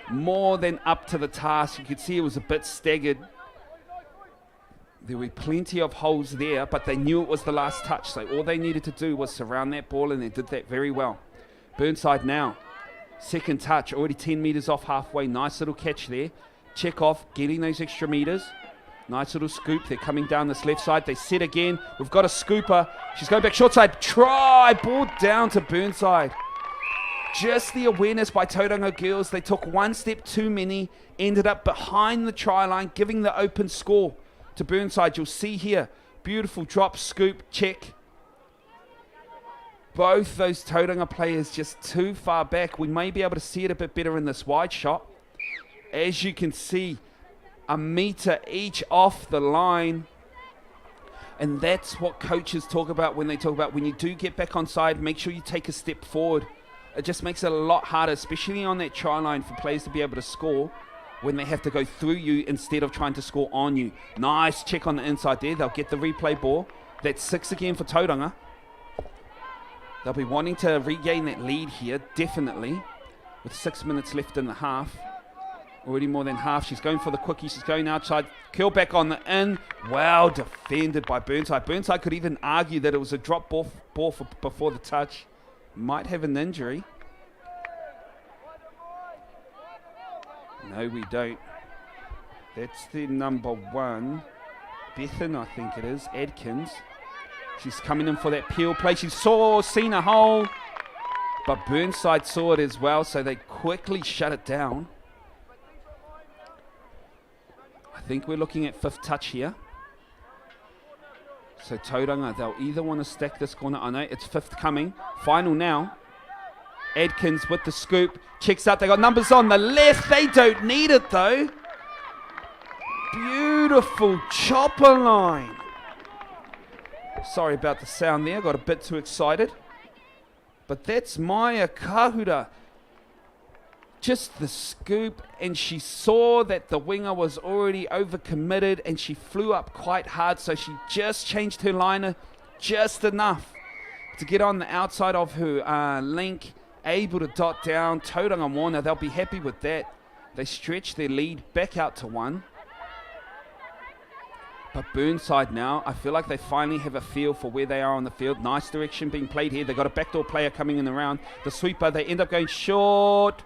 more than up to the task. You could see it was a bit staggered. There were plenty of holes there, but they knew it was the last touch, so all they needed to do was surround that ball, and they did that very well. Burnside now, second touch, already 10 metres off halfway. Nice little catch there. Check off, getting those extra metres. Nice little scoop. They're coming down this left side. They set again. We've got a scooper. She's going back short side. Try. Ball down to Burnside. Just the awareness by Tauranga girls. They took one step too many. Ended up behind the try line, giving the open score to Burnside. You'll see here. Beautiful drop, scoop, check. Both those Tauranga players just too far back. We may be able to see it a bit better in this wide shot. As you can see, a metre each off the line. And that's what coaches talk about when they talk about when you do get back on side, make sure you take a step forward. It just makes it a lot harder, especially on that try line, for players to be able to score when they have to go through you instead of trying to score on you. Nice check on the inside there. They'll get the replay ball. That's 6 again for Tauranga. They'll be wanting to regain that lead here, definitely, with 6 minutes left in the half. Already more than half. She's going for the quickie. She's going outside. Curl back on the in. Well defended by Burnside. Burnside could even argue that it was a drop ball before the touch. Might have an injury. No, we don't. That's the number 1. Bethan, I think it is. Adkins. She's coming in for that peel play. She seen a hole. But Burnside saw it as well, so they quickly shut it down. I think we're looking at 5th touch here. So Tauranga, they'll either want to stack this corner. I know it's 5th coming. Final now. Adkins with the scoop. Checks out. They got numbers on the left. They don't need it though. Beautiful chopper line. Sorry about the sound there. Got a bit too excited. But that's Maya Kahura. Just the scoop, and she saw that the winger was already overcommitted, and she flew up quite hard, so she just changed her liner just enough to get on the outside of her link, able to dot down. Tauranga Warner, they'll be happy with that. They stretch their lead back out to 1. But Burnside now, I feel like they finally have a feel for where they are on the field. Nice direction being played here. They've got a backdoor player coming in around. The sweeper, they end up going short.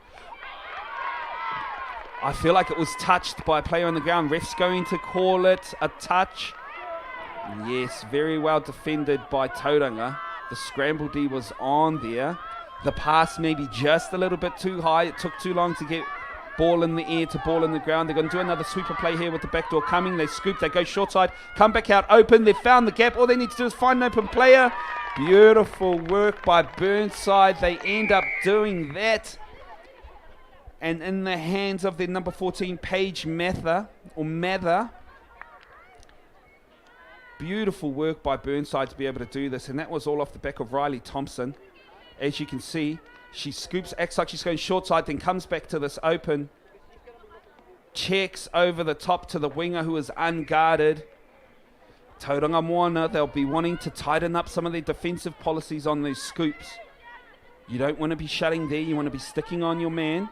I feel like it was touched by a player on the ground. Ref's going to call it a touch. Yes, very well defended by Tauranga. The scramble D was on there. The pass maybe just a little bit too high. It took too long to get ball in the air to ball in the ground. They're going to do another sweeper play here with the backdoor coming. They scoop, they go short side, come back out open. They've found the gap. All they need to do is find an open player. Beautiful work by Burnside. They end up doing that. And in the hands of their number 14, Paige Mather. Beautiful work by Burnside to be able to do this. And that was all off the back of Riley Thompson. As you can see, she scoops, acts like she's going short side, then comes back to this open. Checks over the top to the winger who is unguarded. Tauranga Moana, they'll be wanting to tighten up some of their defensive policies on these scoops. You don't want to be shutting there. You want to be sticking on your man.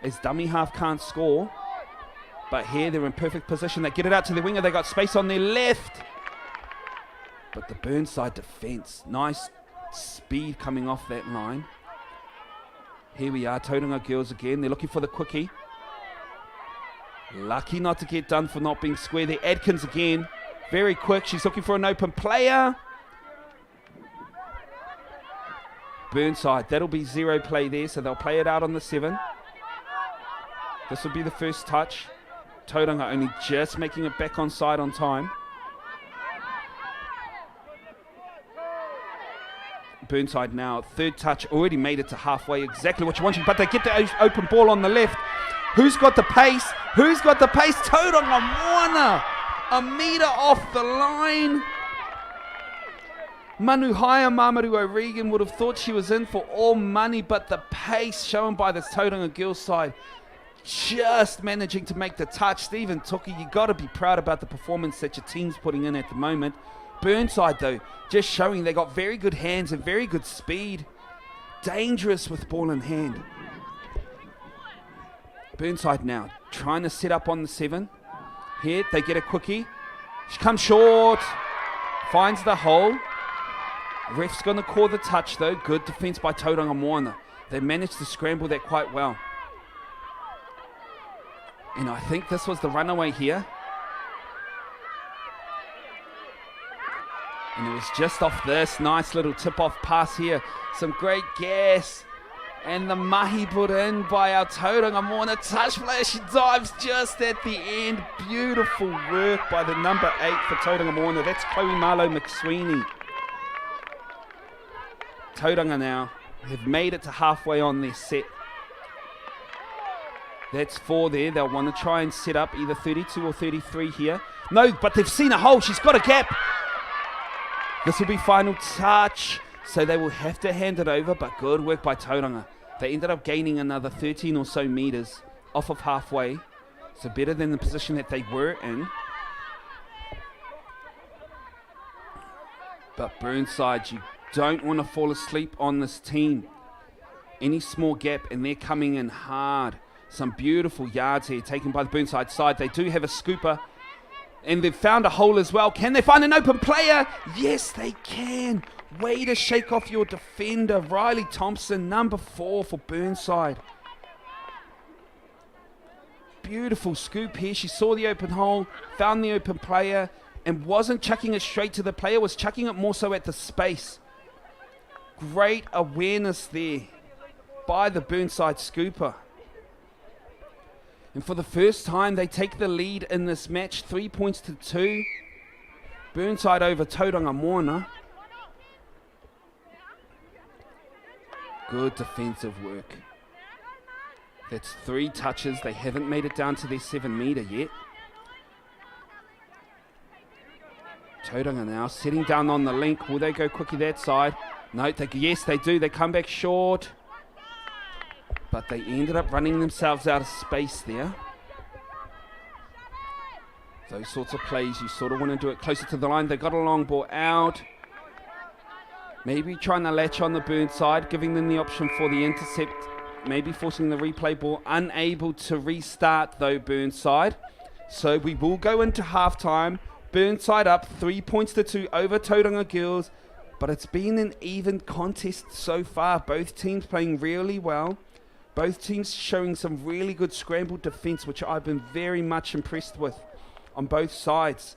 As dummy half can't score. But here they're in perfect position. They get it out to the winger. They got space on their left. But the Burnside defense. Nice speed coming off that line. Here we are. Tauranga girls again. They're looking for the quickie. Lucky not to get done for not being square there. Adkins again. Very quick. She's looking for an open player. Burnside. That'll be 0 play there. So they'll play it out on the 7. This will be the first touch. Tauranga only just making it back on side on time. Burnside now, 3rd touch, already made it to halfway, exactly what you want, but they get the open ball on the left. Who's got the pace? Who's got the pace? Tauranga Moana, a metre off the line. Manuhaya Mamaru O'Regan would have thought she was in for all money, but the pace shown by this Tauranga girls side, just managing to make the touch. Stephen Tuki, you got to be proud about the performance that your team's putting in at the moment. Burnside, though, just showing they got very good hands and very good speed. Dangerous with ball in hand. Burnside now trying to set up on the 7. Here, they get a quickie. She comes short. Finds the hole. Ref's going to call the touch, though. Good defense by Tauranga Moana. They managed to scramble that quite well. And I think this was the runaway here. And it was just off this nice little tip-off pass here. Some great gas. And the mahi put in by our Tauranga Moana touch player. She dives just at the end. Beautiful work by the number 8 for Tauranga Moana. That's Chloe Marlowe McSweeney. Tauranga now have made it to halfway on their set. That's 4 there. They'll want to try and set up either 32 or 33 here. No, but they've seen a hole. She's got a gap. This will be final touch. So they will have to hand it over, but good work by Tauranga. They ended up gaining another 13 or so meters off of halfway. So better than the position that they were in. But Burnside, you don't want to fall asleep on this team. Any small gap and they're coming in hard. Some beautiful yards here taken by the Burnside side. They do have a scooper. And they've found a hole as well. Can they find an open player? Yes, they can. Way to shake off your defender. Riley Thompson, number 4 for Burnside. Beautiful scoop here. She saw the open hole, found the open player, and wasn't chucking it straight to the player, was chucking it more so at the space. Great awareness there by the Burnside scooper. And for the first time, they take the lead in this match, 3 points to 2. Burnside over Tauranga Moana. Good defensive work. That's 3 touches. They haven't made it down to their 7 meter yet. Tauranga now sitting down on the link. Will they go quickly that side? No, yes, they do. They come back short. But they ended up running themselves out of space there. Those sorts of plays, you sort of want to do it closer to the line. They got a long ball out. Maybe trying to latch on the Burnside, giving them the option for the intercept. Maybe forcing the replay ball. Unable to restart, though, Burnside. So we will go into halftime. Burnside up 3 points to 2 over Tauranga Girls. But it's been an even contest so far. Both teams playing really well. Both teams showing some really good scrambled defense, which I've been very much impressed with on both sides.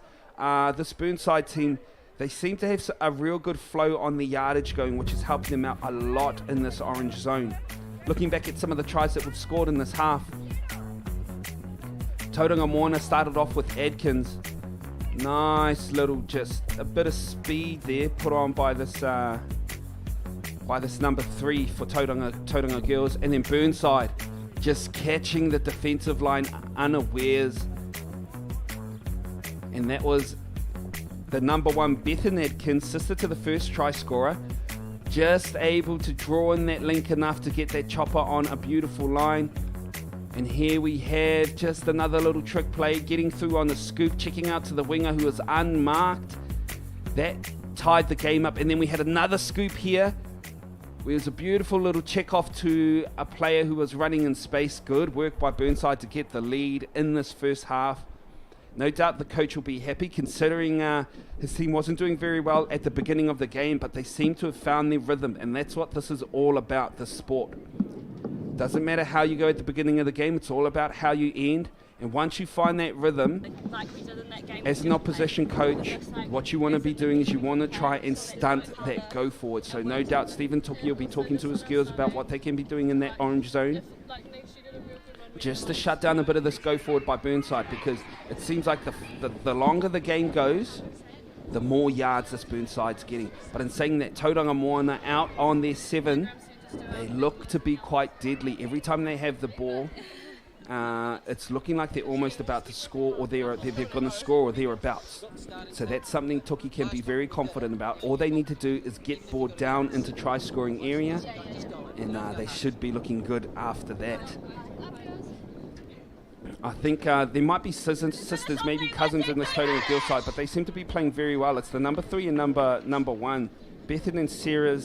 This Burnside team, they seem to have a real good flow on the yardage going, which has helped them out a lot in this orange zone. Looking back at some of the tries that we've scored in this half, Tauranga Moana started off with Adkins. Nice little, just a bit of speed there put on by this number 3 for Tauranga Girls. And then Burnside just catching the defensive line unawares. And that was the number 1, Bethan Adkins, sister to the first try scorer. Just able to draw in that link enough to get that chopper on a beautiful line. And here we have just another little trick play, getting through on the scoop, checking out to the winger who was unmarked. That tied the game up. And then we had another scoop here. It was a beautiful little check off to a player who was running in space. Good work by Burnside to get the lead in this first half. No doubt the coach will be happy, considering his team wasn't doing very well at the beginning of the game, but they seem to have found their rhythm, and that's what this is all about, this sport. Doesn't matter how you go at the beginning of the game, it's all about how you end. And once you find that rhythm, as an opposition coach, what you want to be doing is you want to try and stunt that go forward. So no doubt Stephen Tuki will be talking to his girls about what they can be doing in that orange zone, just to shut down a bit of this go forward by Burnside, because it seems like the longer the game goes, the more yards this Burnside's getting. But in saying that, Tauranga Moana out on their 7, they look to be quite deadly. Every time they have the ball, it's looking like they're almost about to score, or they're going to score or thereabouts. So that's something Tuki can be very confident about. All they need to do is get ball down into try-scoring area, and they should be looking good after that. I think there might be sisters, maybe cousins in this Tauranga Girls side, but they seem to be playing very well. It's the number 3 and number 1 Bethan and Sarah,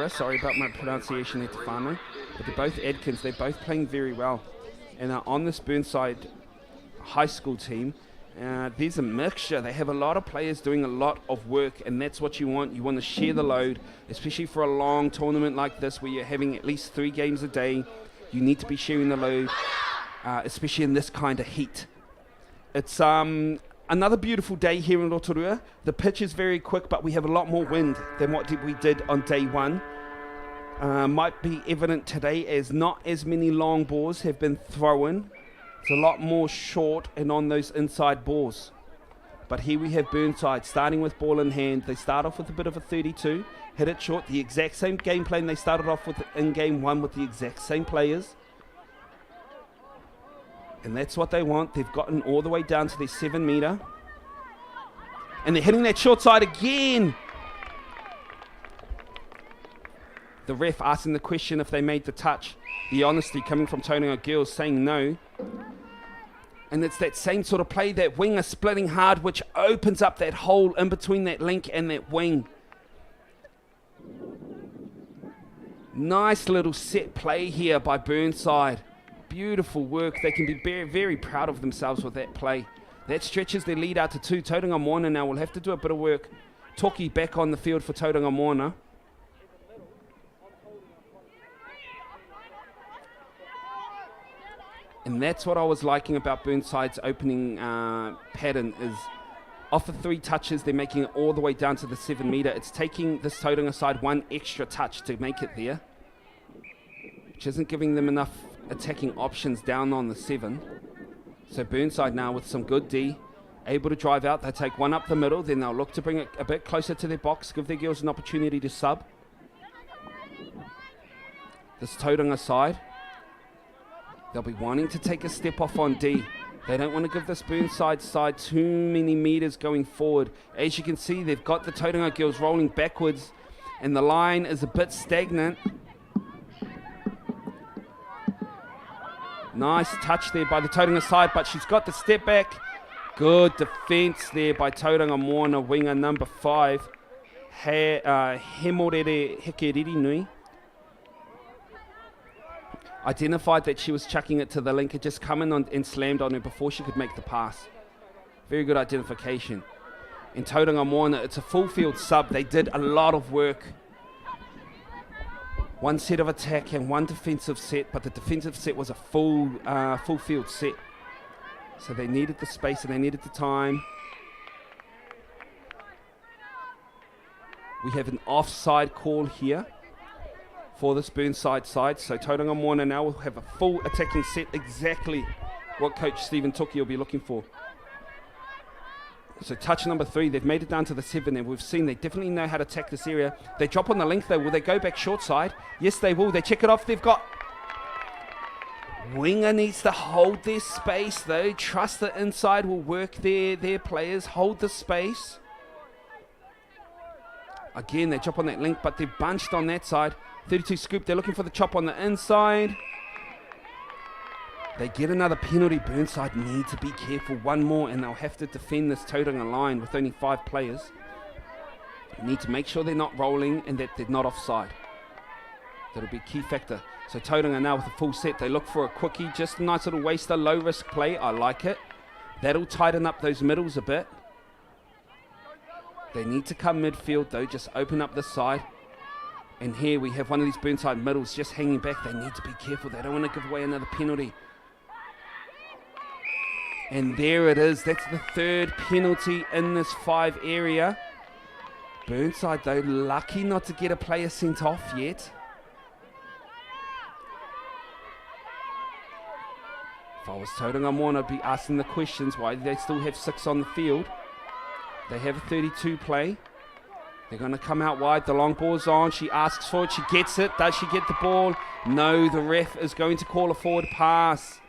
sorry about my pronunciation there, Tefano. But they're both Adkins. They're both playing very well. And on this Burnside high school team, there's a mixture. They have a lot of players doing a lot of work, and that's what you want. You want to share the load, especially for a long tournament like this where you're having at least 3 games a day. You need to be sharing the load, especially in this kind of heat. It's another beautiful day here in Rotorua. The pitch is very quick, but we have a lot more wind than what we did on day 1. Might be evident today as not as many long balls have been thrown. It's a lot more short and on those inside balls. But here we have Burnside starting with ball in hand. They start off with a bit of a 32, hit it short, the exact same game plan they started off with in game 1 with the exact same players. And that's what they want. They've gotten all the way down to their 7 metre. And they're hitting that short side again. The ref asking the question if they made the touch. The honesty coming from Tauranga girls saying no. And it's that same sort of play, that winger splitting hard, which opens up that hole in between that link and that wing. Nice little set play here by Burnside. Beautiful work. They can be very, very proud of themselves with that play. That stretches their lead out to 2. Tauranga Moana now will have to do a bit of work. Toki back on the field for Tauranga Moana. And that's what I was liking about Burnside's opening pattern is off the 3 touches, they're making it all the way down to the 7 metre. It's taking this Tauranga side 1 extra touch to make it there, which isn't giving them enough attacking options down on the 7. So Burnside now with some good D, able to drive out. They take 1 up the middle, then they'll look to bring it a bit closer to their box, give their girls an opportunity to sub. This Tauranga side, they'll be wanting to take a step off on D. They don't want to give this Burnside side too many metres going forward. As you can see, they've got the Tauranga girls rolling backwards, and the line is a bit stagnant. Nice touch there by the Tauranga side, but she's got the step back. Good defence there by Tauranga Moana, winger number 5, Hemorere Hekererenui. Identified that she was chucking it to the link. It just come in and slammed on her before she could make the pass. Very good identification. In Tauranga Moana, it's a full field sub. They did a lot of work. 1 set of attack and 1 defensive set, but the defensive set was a full field set. So they needed the space and they needed the time. We have an offside call here for this Burnside side. So Tauranga Moana now will have a full attacking set, exactly what Coach Stephen Toki will be looking for. So touch number 3, they've made it down to the 7, and we've seen they definitely know how to attack this area. They drop on the link though. Will they go back short side? Yes, they will. They check it off. They've got... Winger needs to hold their space though. Trust the inside will work their players. Hold the space. Again, they drop on that link, but they've bunched on that side. 32 scoop. They're looking for the chop on the inside. They get another penalty. Burnside need to be careful. 1 more and they'll have to defend this Tauranga line with only 5 players. They need to make sure they're not rolling and that they're not offside. That'll be a key factor. So Tauranga now with a full set. They look for a quickie. Just a nice little waster, low risk play. I like it. That'll tighten up those middles a bit. They need to come midfield though. Just open up this side. And here we have one of these Burnside middles just hanging back. They need to be careful. They don't want to give away another penalty. And there it is. That's the 3rd penalty in this 5 area. Burnside, though, lucky not to get a player sent off yet. If I was Tauranga Moana, I'd be asking the questions. Why do they still have 6 on the field? They have a 32 play. They're going to come out wide. The long ball's on. She asks for it. She gets it. Does she get the ball? No, the ref is going to call a forward pass.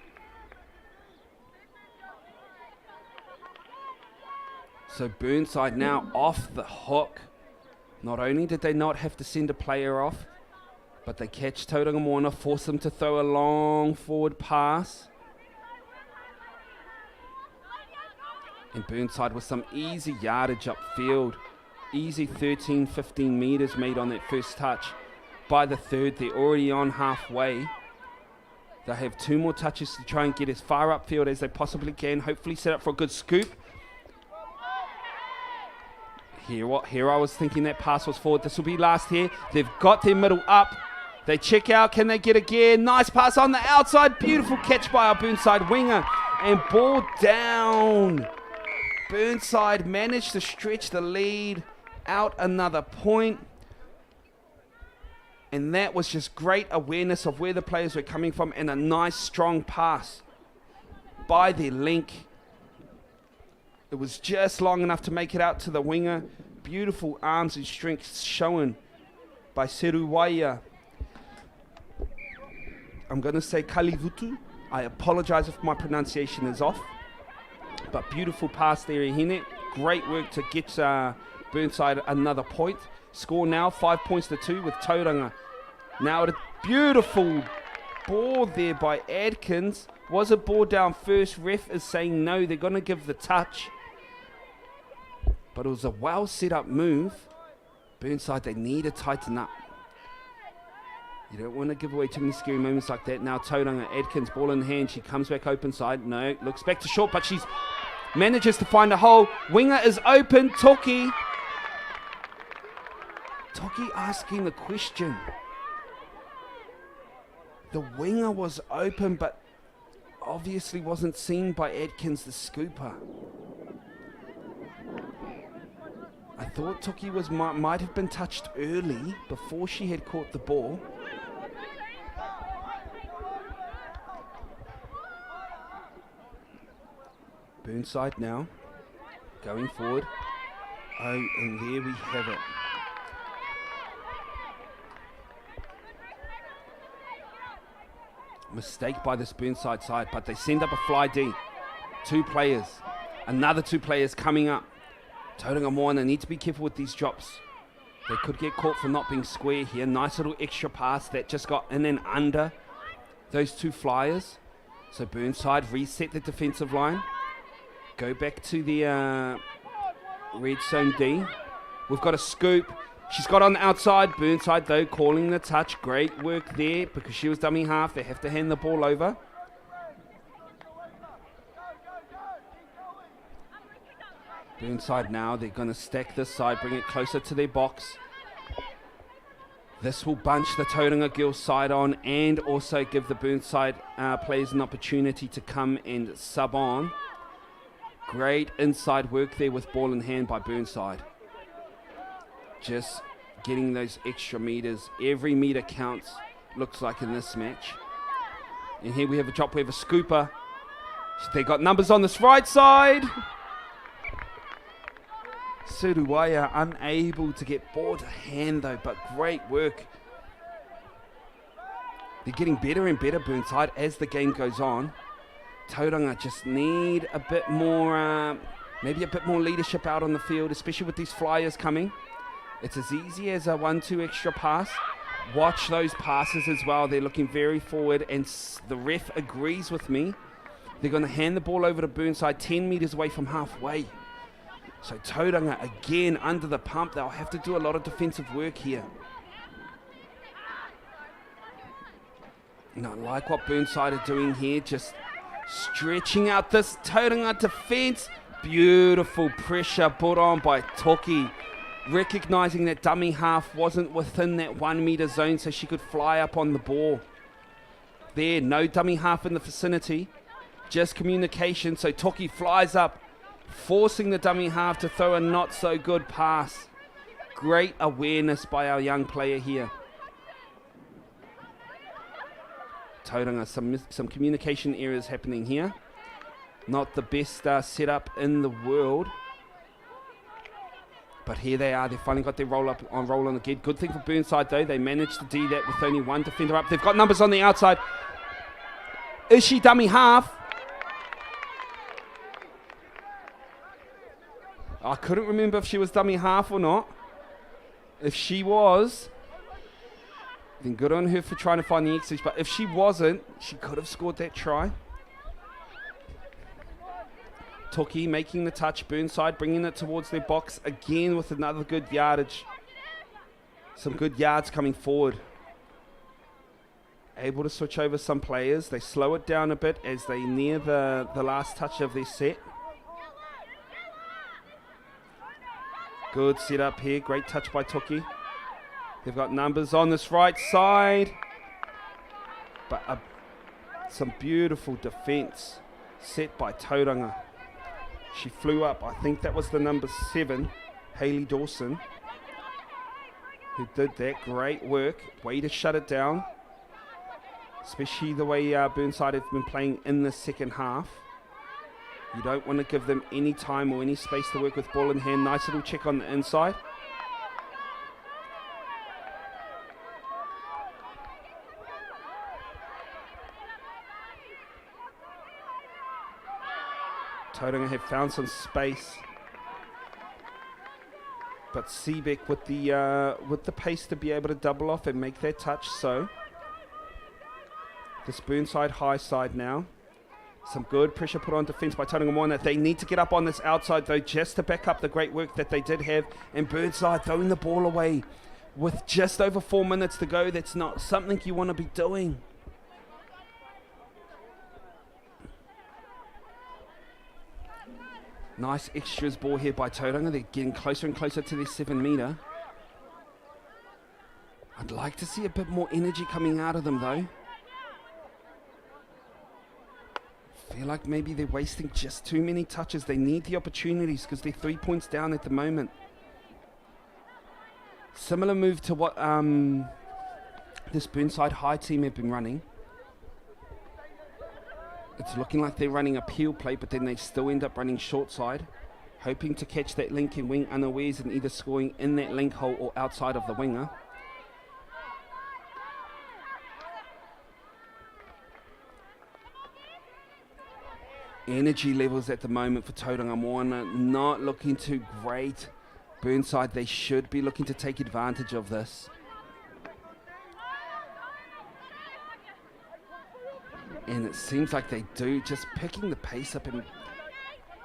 So Burnside now off the hook. Not only did they not have to send a player off, but they catch Tauranga Moana, force them to throw a long forward pass. And Burnside with some easy yardage upfield. Easy 13, 15 meters made on that first touch. By the third, they're already on halfway. They have 2 more touches to try and get as far upfield as they possibly can. Hopefully set up for a good scoop. Here I was thinking that pass was forward. This will be last here. They've got their middle up. They check out. Can they get again? Nice pass on the outside. Beautiful catch by our Burnside winger. And ball down. Burnside managed to stretch the lead out another point. And that was just great awareness of where the players were coming from and a nice strong pass by their link. It was just long enough to make it out to the winger. Beautiful arms and strength shown by Seruwaya. I'm going to say Kalivutu. I apologize if my pronunciation is off. But beautiful pass there, Hine. Great work to get Burnside another point. Score now 5 points to 2 with Tauranga. Now a beautiful ball there by Adkins. Was a ball down first? Ref is saying no, they're going to give the touch. But it was a well set up move. Burnside, they need to tighten up. You don't want to give away too many scary moments like that. Now Tauranga, Adkins, ball in hand. She comes back open side. No, looks back to short, but she's manages to find a hole. Winger is open. Toki asking the question. The winger was open, but obviously wasn't seen by Adkins, the scooper. I thought Toki might have been touched early before she had caught the ball. Burnside now going forward. Oh, and there we have it. Mistake by this Burnside side, but they send up a fly D. 2 players. Another 2 players coming up. Tauranga Moana need to be careful with these drops. They could get caught for not being square here. Nice little extra pass that just got in and under those 2 flyers. So Burnside reset the defensive line. Go back to the red zone D. We've got a scoop. She's got on the outside. Burnside, though, calling the touch. Great work there because she was dummy half. They have to hand the ball over. Burnside now, they're going to stack this side, bring it closer to their box. This will bunch the Tauranga girls side on and also give the Burnside players an opportunity to come and sub on. Great inside work there with ball in hand by Burnside. Just getting those extra meters. Every meter counts, looks like in this match. And here we have a drop, we have a scooper. They got numbers on this right side. Suruwaya unable to get ball to hand though, but great work. They're getting better and better, Burnside, as the game goes on. Tauranga just need a bit more, maybe a bit more leadership out on the field, especially with these flyers coming. It's as easy as a 1-2 extra pass. Watch those passes as well. They're looking very forward, and the ref agrees with me. They're going to hand the ball over to Burnside 10 meters away from halfway. So Tauranga again under the pump. They'll have to do a lot of defensive work here. And I like what Burnside are doing here, just stretching out this Tauranga defense. Beautiful pressure put on by Toki, recognizing that dummy half wasn't within that 1 meter zone so she could fly up on the ball. There, no dummy half in the vicinity, just communication. So Toki flies up, forcing the dummy half to throw a not so good pass. Great awareness by our young player here. Tauranga, some communication errors happening here. Not the best setup in the world. But here they are. They've finally got their roll on again. Good thing for Burnside though. They managed to do that with only 1 defender up. They've got numbers on the outside. Is she dummy half? I couldn't remember if she was dummy half or not. If she was, then good on her for trying to find the exits. But if she wasn't, she could have scored that try. Toki making the touch. Burnside bringing it towards their box again with another good yardage. Some good yards coming forward. Able to switch over some players. They slow it down a bit as they near the last touch of their set. Good setup here. Great touch by Toki. They've got numbers on this right side. But some beautiful defense set by Tauranga. She flew up. I think that was the number 7, Hayley Dawson, who did that. Great work. Way to shut it down. Especially the way Burnside have been playing in the second half. You don't want to give them any time or any space to work with ball in hand. Nice little check on the inside. Tauranga have found some space, but Seebeck with the pace to be able to double off and make that touch. So this Burnside high side now. Some good pressure put on defence by Tauranga Moana. They need to get up on this outside though, just to back up the great work that they did have. And Burnside throwing the ball away with just over 4 minutes to go. That's not something you want to be doing. Nice extras ball here by Tauranga. They're getting closer and closer to their 7 metre. I'd like to see a bit more energy coming out of them though. Feel like maybe they're wasting just too many touches. They need the opportunities because they're 3 points down at the moment. Similar move to what this Burnside high team have been running. It's looking like they're running a peel play, but then they still end up running short side, hoping to catch that link and wing unawares and either scoring in that link hole or outside of the winger. Energy levels at the moment for Tauranga Moana not looking too great. Burnside, they should be looking to take advantage of this. And it seems like they do, just picking the pace up and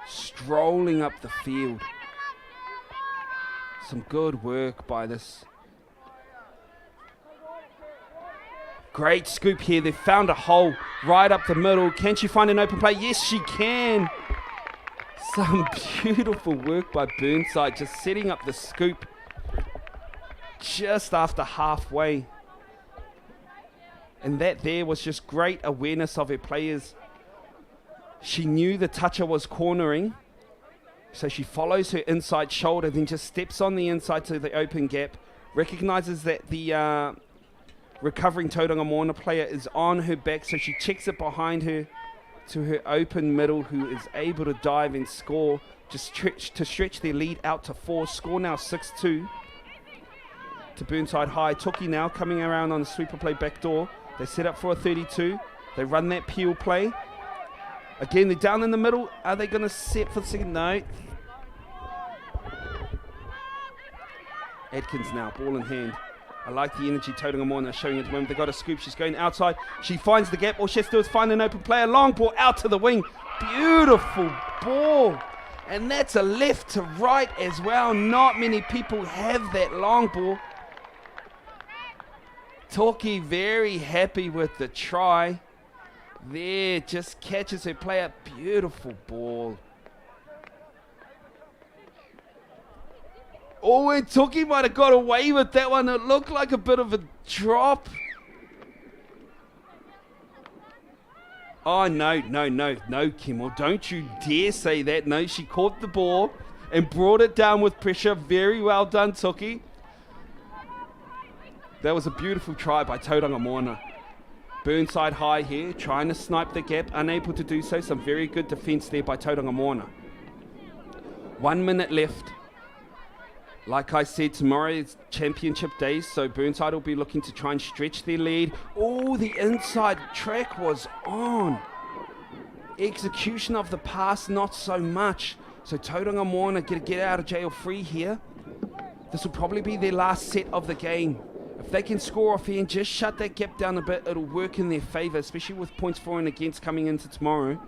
strolling up the field. Some good work by this. Great scoop here. They've found a hole right up the middle. Can she find an open play? Yes, she can. Some beautiful work by Burnside, just setting up the scoop just after halfway. And that there was just great awareness of her players. She knew the toucher was cornering, so she follows her inside shoulder, then just steps on the inside to the open gap, recognizes that the recovering Tauranga Moana player is on her back, so she checks it behind her to her open middle, who is able to dive and score, just to stretch their lead out to 4. Score now 6-2 to Burnside High. Toki now coming around on the sweeper play back door. They set up for a 32. They run that peel play. Again, they're down in the middle. Are they going to set for the second? No. Atkins now, ball in hand. I like the energy Tauranga Moana showing at the moment. They got a scoop. She's going outside. She finds the gap. All she has to do is find an open player. Long ball out to the wing. Beautiful ball. And that's a left to right as well. Not many people have that long ball. Toki very happy with the try. There, just catches her player. Beautiful ball. Oh, and Toki might have got away with that one. It looked like a bit of a drop. Oh, no, Kimmel. Don't you dare say that. No, she caught the ball and brought it down with pressure. Very well done, Toki. That was a beautiful try by Tauranga Moana. Burnside High here, trying to snipe the gap, unable to do so. Some very good defence there by Tauranga Moana. 1 minute left. Like I said, tomorrow is championship days, so Burnside will be looking to try and stretch their lead. Oh, the inside track was on. Execution of the pass, not so much. So Tauranga Moana get out of jail free here. This will probably be their last set of the game. If they can score off here and just shut that gap down a bit, it'll work in their favour, especially with points for and against coming into tomorrow.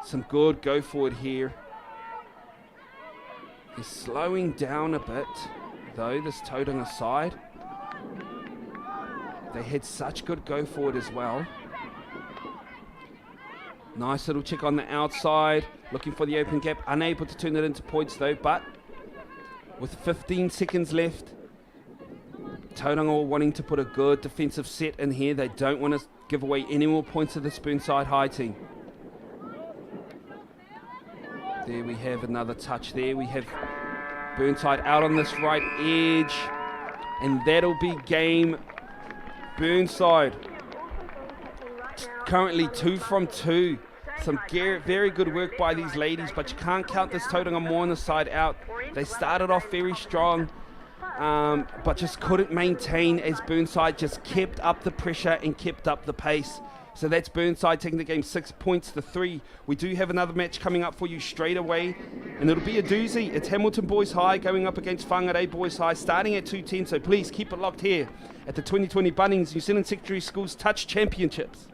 Some good go forward here. He's slowing down a bit, though, this Tauranga side. They had such good go forward as well. Nice little check on the outside, looking for the open gap. Unable to turn it into points, though, but with 15 seconds left, Tauranga wanting to put a good defensive set in here. They don't want to give away any more points to this Burnside High team. There we have another touch there. We have Burnside out on this right edge, and that'll be game. Burnside currently 2 from 2. Some very good work by these ladies, but you can't count this Tauranga more on the side out. They started off very strong, but just couldn't maintain as Burnside just kept up the pressure and kept up the pace. So that's Burnside taking the game 6 points to 3. We do have another match coming up for you straight away, and it'll be a doozy. It's Hamilton Boys High going up against hana-rae Boys High, starting at 2:10. So please keep it locked here at the 2020 Bunnings New Zealand Secondary Schools Touch Championships.